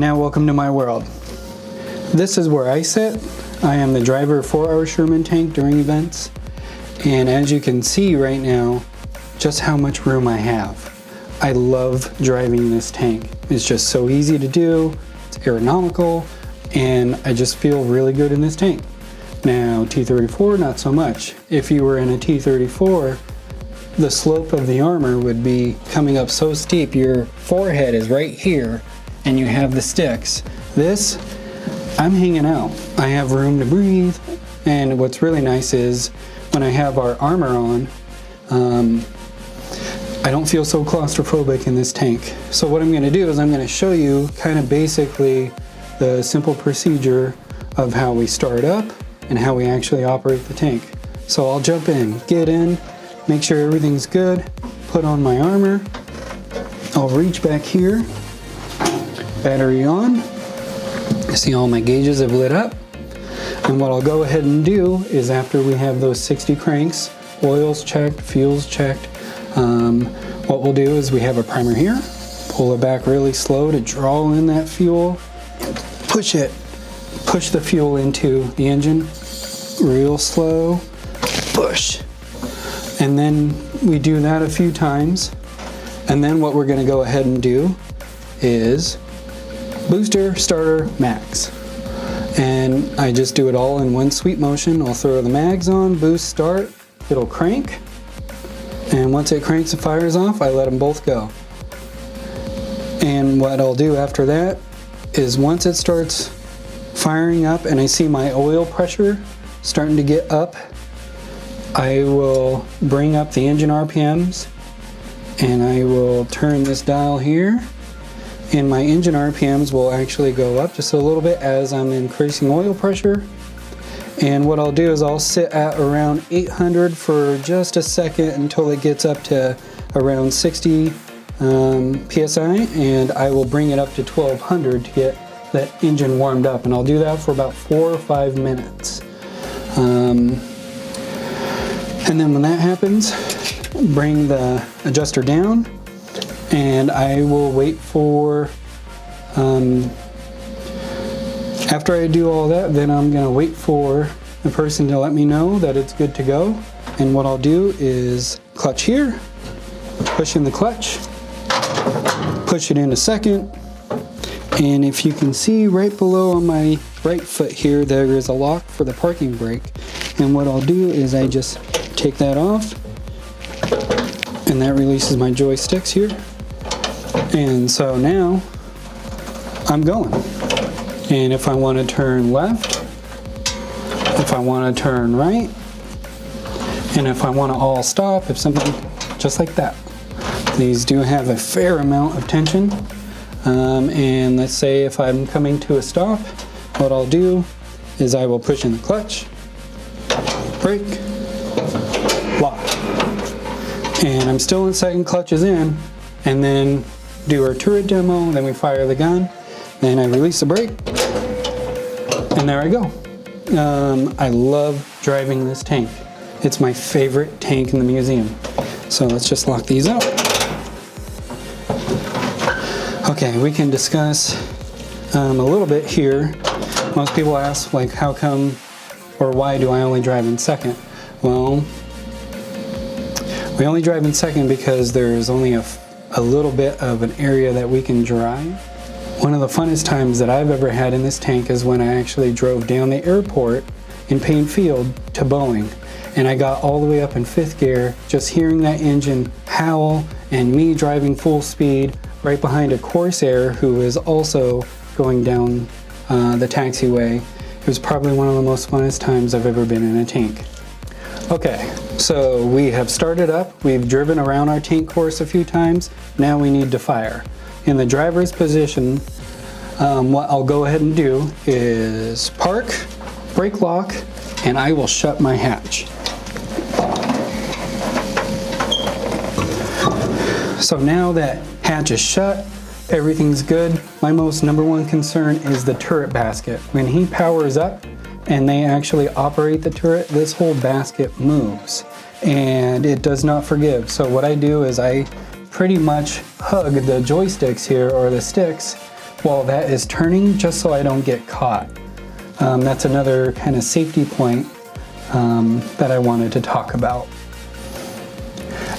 And now welcome to my world. This is where I sit. I am the driver for our Sherman tank during events. And as you can see right now, just how much room I have. I love driving this tank. It's just so easy to do, it's aeronomical, and I just feel really good in this tank. Now T-34, not so much. If you were in a T-34, the slope of the armor would be coming up so steep, your forehead is right here, and you have the sticks. This, I'm hanging out. I have room to breathe, and what's really nice is when I have our armor on, I don't feel so claustrophobic in this tank. So what I'm gonna do is I'm gonna show you kind of basically the simple procedure of how we start up and how we actually operate the tank. So I'll jump in, get in, make sure everything's good, put on my armor. I'll reach back here, battery on. You see all my gauges have lit up. And what I'll go ahead and do is after we have those 60 cranks, oil's checked, fuel's checked, what we'll do is we have a primer here, pull it back really slow to draw in that fuel, and push the fuel into the engine, real slow, push. And then we do that a few times. And then what we're gonna go ahead and do is booster, starter, mags. And I just do it all in one sweep motion. I'll throw the mags on, boost, start, it'll crank. And once it cranks and fires off, I let them both go. And what I'll do after that is once it starts firing up and I see my oil pressure starting to get up, I will bring up the engine RPMs and I will turn this dial here, and my engine RPMs will actually go up just a little bit as I'm increasing oil pressure. And what I'll do is I'll sit at around 800 for just a second until it gets up to around 60 PSI, and I will bring it up to 1200 to get that engine warmed up, and I'll do that for about 4 or 5 minutes. And then when that happens, bring the adjuster down, and I will wait for, after I do all that, then I'm gonna wait for the person to let me know that it's good to go. And what I'll do is clutch here, push in the clutch, push it into second, and if you can see right below on my right foot here, there is a lock for the parking brake. And what I'll do is I just take that off, and that releases my joysticks here. And so now I'm going. And if I want to turn left, if I want to turn right, and if I want to all stop, if something just like that. These do have a fair amount of tension. And let's say if I'm coming to a stop, what I'll do is I will push in the clutch, brake, lock. And I'm still in second, clutch is in, and then do our turret demo, then we fire the gun, then I release the brake, and there I go. I love driving this tank. It's my favorite tank in the museum. So let's just lock these up. Okay, we can discuss a little bit here. Most people ask, like, how come or why do I only drive in second? Well, we only drive in second because there's only a little bit of an area that we can drive. One of the funnest times that I've ever had in this tank is when I actually drove down the airport in Payne Field to Boeing. And I got all the way up in 5th gear, just hearing that engine howl and me driving full speed right behind a Corsair who was also going down the taxiway. It was probably one of the most funnest times I've ever been in a tank. Okay, so we have started up, we've driven around our tank course a few times, now we need to fire. In the driver's position, what I'll go ahead and do is park, brake lock, and I will shut my hatch. So now that hatch is shut, everything's good. My most number one concern is the turret basket. When he powers up and they actually operate the turret, this whole basket moves and it does not forgive. So what I do is I pretty much hug the joysticks here, or the sticks, while that is turning, just so I don't get caught. That's another kind of safety point that I wanted to talk about.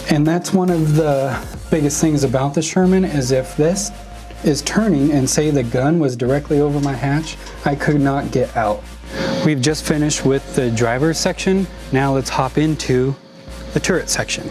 And that's one of the biggest things about the Sherman, is if this is turning and say the gun was directly over my hatch, I could not get out. We've just finished with the driver's section. Now let's hop into the turret section.